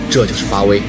这就是巴威。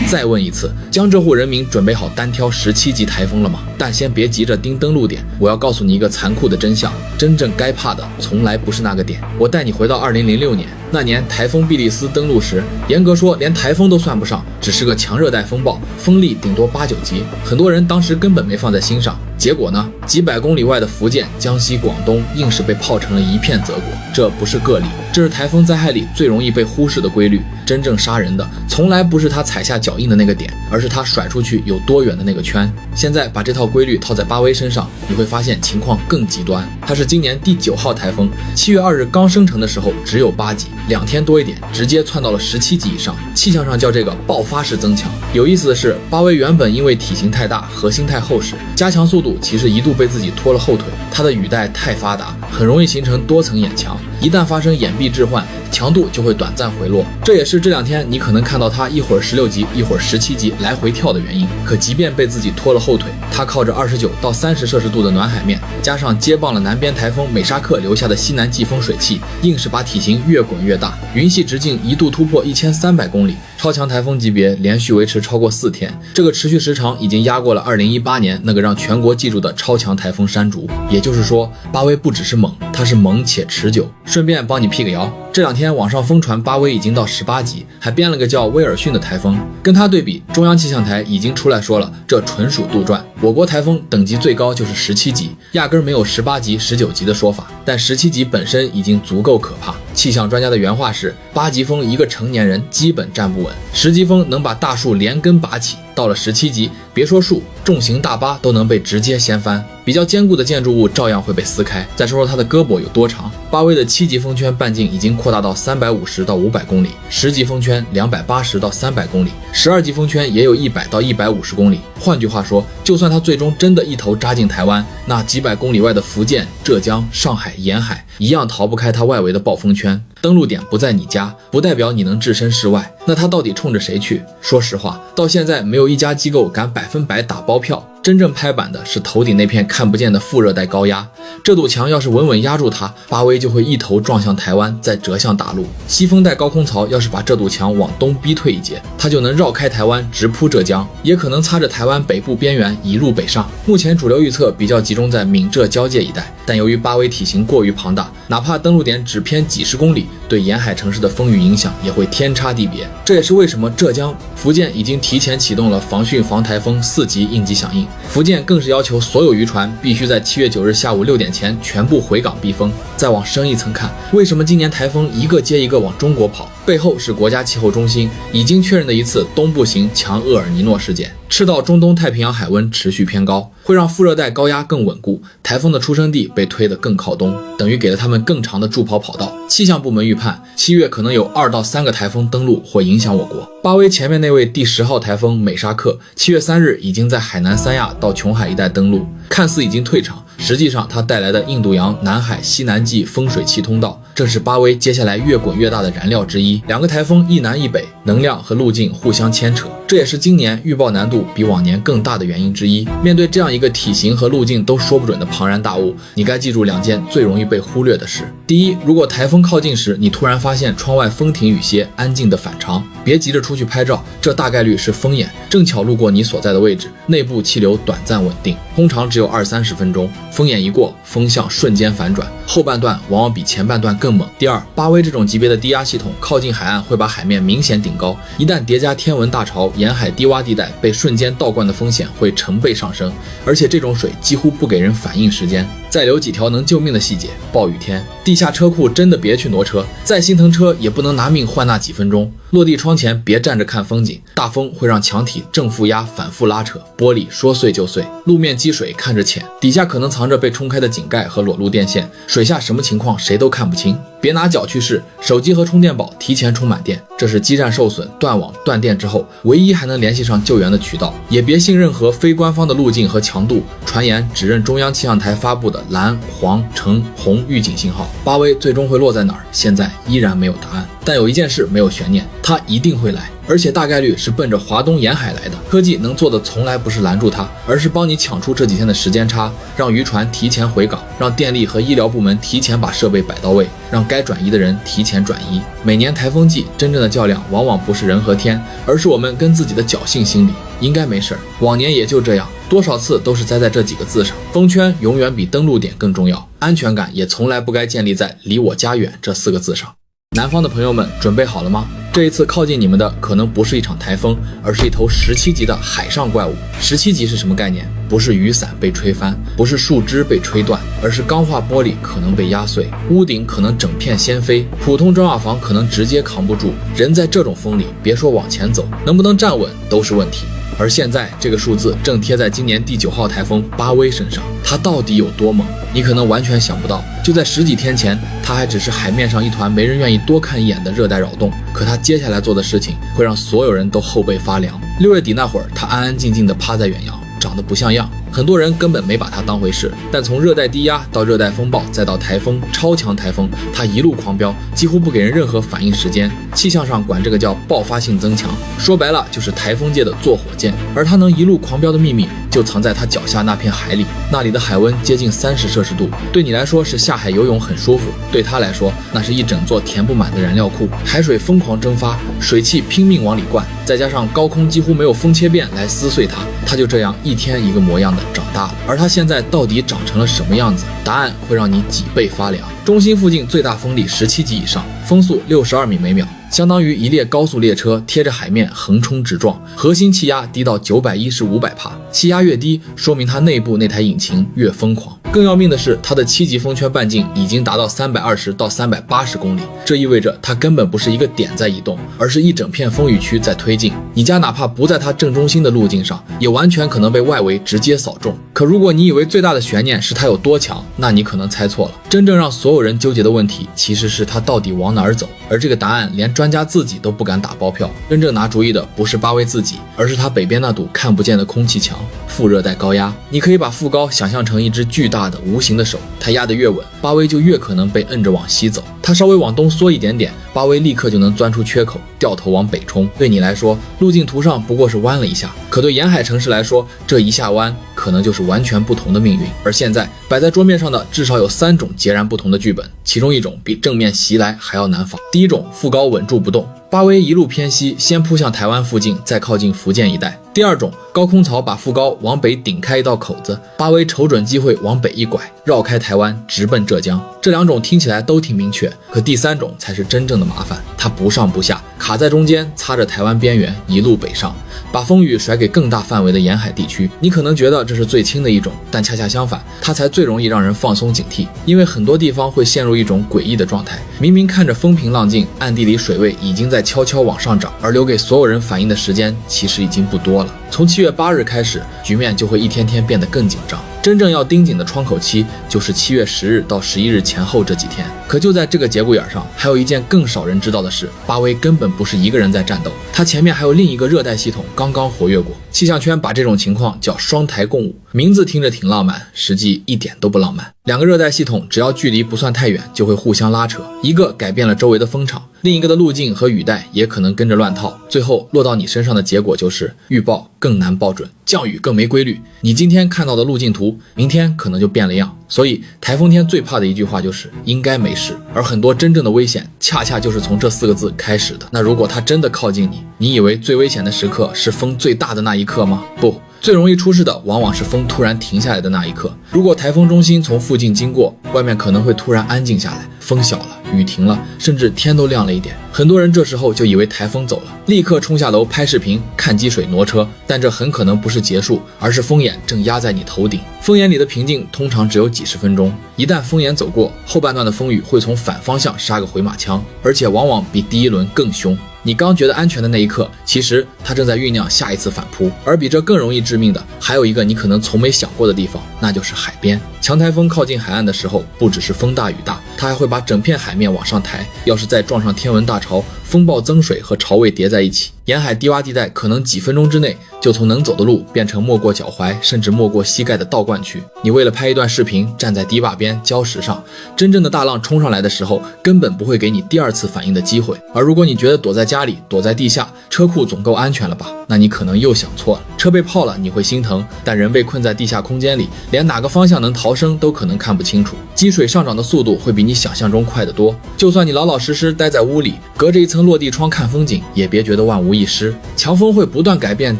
再问一次，江浙沪人民准备好单挑17级台风了吗？但先别急着盯登陆点，我要告诉你一个残酷的真相，真正该怕的从来不是那个点。我带你回到2006年，那年台风碧丽丝登陆时，严格说连台风都算不上，只是个强热带风暴，风力顶多8、9级，很多人当时根本没放在心上。结果呢，几百公里外的福建、江西、广东硬是被泡成了一片泽国。这不是个例，这是台风灾害里最容易被忽视的规律。真正杀人的从来不是他踩下脚印的那个点，而是他甩出去有多远的那个圈。现在把这套规律套在巴威身上，你会发现情况更极端。它是今年第9号台风，7月2日刚生成的时候只有8级，2天多一点直接窜到了17级以上，气象上叫这个爆发式增强。有意思的是，巴威原本因为体型太大，核心太厚实，加强速度其实一度被自己拖了后腿。它的雨带太发达，很容易形成多层眼墙，一旦发生眼壁置换，强度就会短暂回落。这也是这2天你可能看到它一会儿16级一会儿17级来回跳的原因。可即便被自己拖了后腿，它靠着29到30摄氏度的暖海面，加上接棒了南边台风美沙克留下的西南季风水汽，硬是把体型越滚越大，云系直径一度突破1300公里，超强台风级别连续维持超过4天，这个持续时长已经压过了2018年那个让全国记住的超强台风山竹。也就是说，巴威不只是猛，它是猛且持久。顺便帮你辟个谣，这2天网上疯传巴威已经到18级，还编了个叫威尔逊的台风。跟它对比，中央气象台已经出来说了，这纯属杜撰。我国台风等级最高就是17级，压根没有18级、19级的说法。但17级本身已经足够可怕。气象专家的原话是：8级风一个成年人基本站不稳，10级风能把大树连根拔起，到了17级，别说树，重型大巴都能被直接掀翻，比较坚固的建筑物照样会被撕开。再说说它的胳膊有多长，巴威的7级风圈半径已经扩大到350到500公里，10级风圈280到300公里，12级风圈也有100到150公里。换句话说，就算它最终真的一头扎进台湾，那几百公里外的福建、浙江、上海沿海一样逃不开它外围的暴风圈。登陆点不在你家，不代表你能置身事外。那它到底冲着谁去？说实话，到现在没有一家机构敢100%打包票。真正拍板的是头顶那片看不见的副热带高压，这堵墙要是稳稳压住它，巴威就会一头撞向台湾，再折向大陆。西风带高空槽要是把这堵墙往东逼退一截，它就能绕开台湾直扑浙江，也可能擦着台湾北部边缘一路北上。目前主流预测比较集中在闽浙交界一带，但由于巴威体型过于庞大，哪怕登陆点只偏几十公里，对沿海城市的风雨影响也会天差地别。这也是为什么浙江、福建已经提前启动了防汛防台风4级应急响应。福建更是要求所有渔船必须在7月9日下午6点前全部回港避风。再往深一层看，为什么今年台风一个接一个往中国跑？背后是国家气候中心已经确认的一次东部型强厄尔尼诺事件。赤道中东太平洋海温持续偏高，会让副热带高压更稳固，台风的出生地被推得更靠东，等于给了他们更长的助跑跑道。气象部门预判7月可能有2到3个台风登陆或影响我国。巴威前面那位第10号台风美沙克7月3日已经在海南三亚到琼海一带登陆，看似已经退场，实际上它带来的印度洋、南海、西南季风水气通道，正是巴威接下来越滚越大的燃料之一。2个台风一南一北，能量和路径互相牵扯，这也是今年预报难度比往年更大的原因之一。面对这样一个体型和路径都说不准的庞然大物，你该记住2件最容易被忽略的事。第一，如果台风靠近时，你突然发现窗外风停雨歇，安静的反常，别急着出去拍照，这大概率是风眼，正巧路过你所在的位置，内部气流短暂稳定，通常只有20-30分钟，风眼一过，风向瞬间反转，后半段往往比前半段更猛。第二，巴威这种级别的低压系统靠近海岸会把海面明显顶高，一旦叠加天文大潮，沿海低洼地带被瞬间倒灌的风险会成倍上升，而且这种水几乎不给人反应时间。再留几条能救命的细节，暴雨天地下车库真的别去挪车，再心疼车也不能拿命换那几分钟。落地窗前别站着看风景，大风会让墙体正负压反复拉扯，玻璃说碎就碎，路面积水看着浅，底下可能藏着被冲开的井盖和裸露电线，水下什么情况谁都看不清。别拿脚去试，手机和充电宝提前充满电，这是基站受损、断网、断电之后唯一还能联系上救援的渠道。也别信任何非官方的路径和强度，传言只认中央气象台发布的蓝、黄、橙、红预警信号。巴威最终会落在哪儿，现在依然没有答案。但有一件事没有悬念，它一定会来，而且大概率是奔着华东沿海来的。科技能做的从来不是拦住它，而是帮你抢出这几天的时间差，让渔船提前回港，让电力和医疗部门提前把设备摆到位，让该转移的人提前转移。每年台风季真正的较量往往不是人和天，而是我们跟自己的侥幸心理。应该没事儿，往年也就这样，多少次都是栽在这几个字上。封圈永远比登陆点更重要，安全感也从来不该建立在离我家远这4个字上。南方的朋友们准备好了吗？这一次靠近你们的可能不是一场台风，而是一头17级的海上怪物。17级是什么概念？不是雨伞被吹翻，不是树枝被吹断，而是钢化玻璃可能被压碎，屋顶可能整片掀飞，普通砖瓦房可能直接扛不住。人在这种风里，别说往前走，能不能站稳都是问题。而现在这个数字正贴在今年第9号台风巴威身上，它到底有多猛？你可能完全想不到，就在10几天前，它还只是海面上一团没人愿意多看一眼的热带扰动，可它接下来做的事情会让所有人都后背发凉。6月底那会儿，它安安静静地趴在远洋，长得不像样，很多人根本没把它当回事。但从热带低压到热带风暴，再到台风、超强台风，它一路狂飙，几乎不给人任何反应时间。气象上管这个叫爆发性增强，说白了就是台风界的坐火箭。而它能一路狂飙的秘密就藏在它脚下那片海里，那里的海温接近30摄氏度，对你来说是下海游泳很舒服，对它来说那是一整座填不满的燃料库，海水疯狂蒸发，水汽拼命往里灌，再加上高空几乎没有风切变来撕碎它就这样一天一个模样的长大了。而它现在到底长成了什么样子？答案会让你脊背发凉。中心附近最大风力17级以上，风速62米每秒，相当于一列高速列车贴着海面横冲直撞，核心气压低到915百帕，气压越低，说明它内部那台引擎越疯狂。更要命的是，它的7级风圈半径已经达到320到380公里，这意味着它根本不是一个点在移动，而是一整片风雨区在推进。你家哪怕不在它正中心的路径上，也完全可能被外围直接扫中。可如果你以为最大的悬念是它有多强，那你可能猜错了。真正让所有人纠结的问题，其实是它到底往哪儿走，而这个答案连专家自己都不敢打包票。真正拿主意的不是巴威自己，而是它北边那堵看不见的空气墙——副热带高压。你可以把副高想象成一只巨大的无形的手，它压得越稳，巴威就越可能被摁着往西走。它稍微往东缩一点点，巴威立刻就能钻出缺口，掉头往北冲。对你来说，路径图上不过是弯了一下，可对沿海城市来说，这一下弯可能就是完全不同的命运。而现在摆在桌面上的至少有3种截然不同的剧本，其中一种比正面袭来还要难防。第一种，副高稳住不动，巴威一路偏西，先扑向台湾附近，再靠近福建一带。第二种，高空槽把副高往北顶开一道口子，巴威瞅准机会往北一拐，绕开台湾直奔浙江。这2种听起来都挺明确，可第3种才是真正的麻烦，它不上不下，卡在中间，擦着台湾边缘一路北上，把风雨甩给更大范围的沿海地区。你可能觉得这是最轻的一种，但恰恰相反，它才最容易让人放松警惕。因为很多地方会陷入一种诡异的状态，明明看着风平浪静，暗地里水位已经在悄悄往上涨，而留给所有人反应的时间其实已经不多了。从7月8日开始，局面就会一天天变得更紧张。真正要盯紧的窗口期就是7月10日到11日前后这几天。可就在这个节骨眼上，还有一件更少人知道的事，巴威根本不是一个人在战斗，它前面还有另一个热带系统刚刚活跃过。气象圈把这种情况叫双台共舞，名字听着挺浪漫，实际一点都不浪漫。2个热带系统只要距离不算太远，就会互相拉扯，一个改变了周围的风场，另一个的路径和雨带也可能跟着乱套，最后落到你身上的结果就是预报更难报准，降雨更没规律。你今天看到的路径图，明天可能就变了样。所以台风天最怕的一句话就是应该没事，而很多真正的危险恰恰就是从这4个字开始的。那如果它真的靠近你，你以为最危险的时刻是风最大的那一刻吗？不，最容易出事的往往是风突然停下来的那一刻。如果台风中心从附近经过，外面可能会突然安静下来，风小了，雨停了，甚至天都亮了一点。很多人这时候就以为台风走了，立刻冲下楼拍视频，看积水挪车，但这很可能不是结束，而是风眼正压在你头顶。风眼里的平静通常只有几十分钟，一旦风眼走过，后半段的风雨会从反方向杀个回马枪，而且往往比第一轮更凶。你刚觉得安全的那一刻，其实它正在酝酿下一次反扑。而比这更容易致命的，还有一个你可能从没想过的地方，那就是海边。强台风靠近海岸的时候，不只是风大雨大，它还会把整片海面往上抬，要是再撞上天文大潮，风暴增水和潮位叠在一起，沿海低洼地带可能几分钟之内就从能走的路变成没过脚踝甚至没过膝盖的倒灌区。你为了拍一段视频，站在堤坝边礁石上，真正的大浪冲上来的时候，根本不会给你第二次反应的机会。而如果你觉得躲在家里，躲在地下，车库总够安全了吧，那你可能又想错了。车被泡了你会心疼，但人被困在地下空间里，连哪个方向能逃生都可能看不清楚。积水上涨的速度会比你想象中快得多，就算你老老实实待在屋里，隔着一层落地窗看风景，也别觉得万无一失。强风会不断改变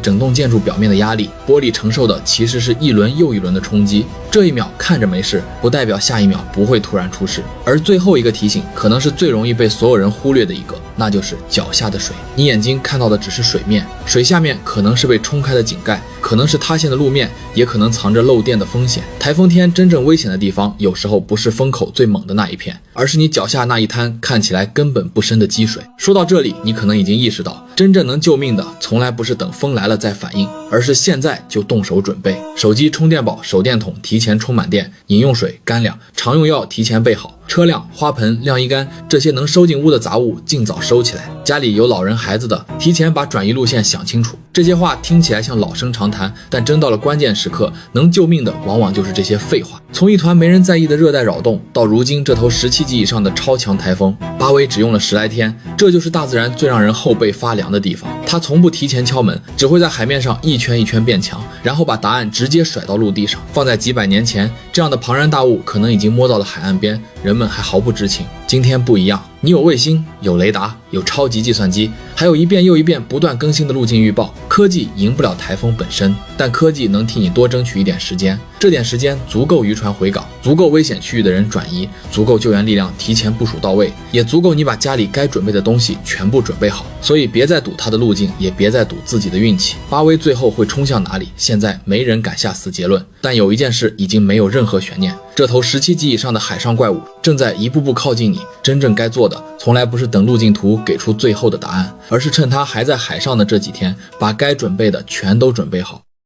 整栋建筑表面的压力，玻璃承受的其实是一轮又一轮的冲击。这一秒看着没事，不代表下一秒不会突然出事。而最后一个提醒可能是最容易被所有人忽略的一个，那就是脚下的水。你眼睛看到的只是水面，水下面可能是被冲开的井盖，可能是塌陷的路面，也可能藏着漏电的风险。台风天真正危险的地方，有时候不是风口最猛的那一片，而是你脚下那一滩看起来根本不深的积水。说到这里，你可能已经意识到，真正能救命的从来不是等风来了再反应，而是现在就动手准备。手机充电宝、手电筒提前充满电，饮用水、干粮、常用药提前备好，车辆、花盆、晾衣杆，这些能收进屋的杂物尽早收起来。家里有老人孩子的，提前把转移路线想清楚。这些话听起来像老生常谈，但真到了关键时刻，能救命的往往就是这些废话。从一团没人在意的热带扰动，到如今这头17级以上的超强台风，巴威只用了10来天，这就是大自然最让人后背发凉的地方。它从不提前敲门，只会在海面上一圈一圈变强，然后把答案直接甩到陆地上。放在几百年前，这样的庞然大物可能已经摸到了海岸边，人们还毫不知情。今天不一样，你有卫星，有雷达，有超级计算机，还有一遍又一遍不断更新的路径预报。科技赢不了台风本身，但科技能替你多争取一点时间，这点时间足够渔船回港，足够危险区域的人转移，足够救援力量提前部署到位，也足够你把家里该准备的东西全部准备好。所以别再赌它的路径，也别再赌自己的运气。巴威最后会冲向哪里，现在没人敢下死结论，但有一件事已经没有任何悬念，这头17级以上的海上怪物正在一步步靠近你。真正该做的从来不是等路径图给出最后的答案，而是趁它还在海上的这几天，把该准备的全都准备好。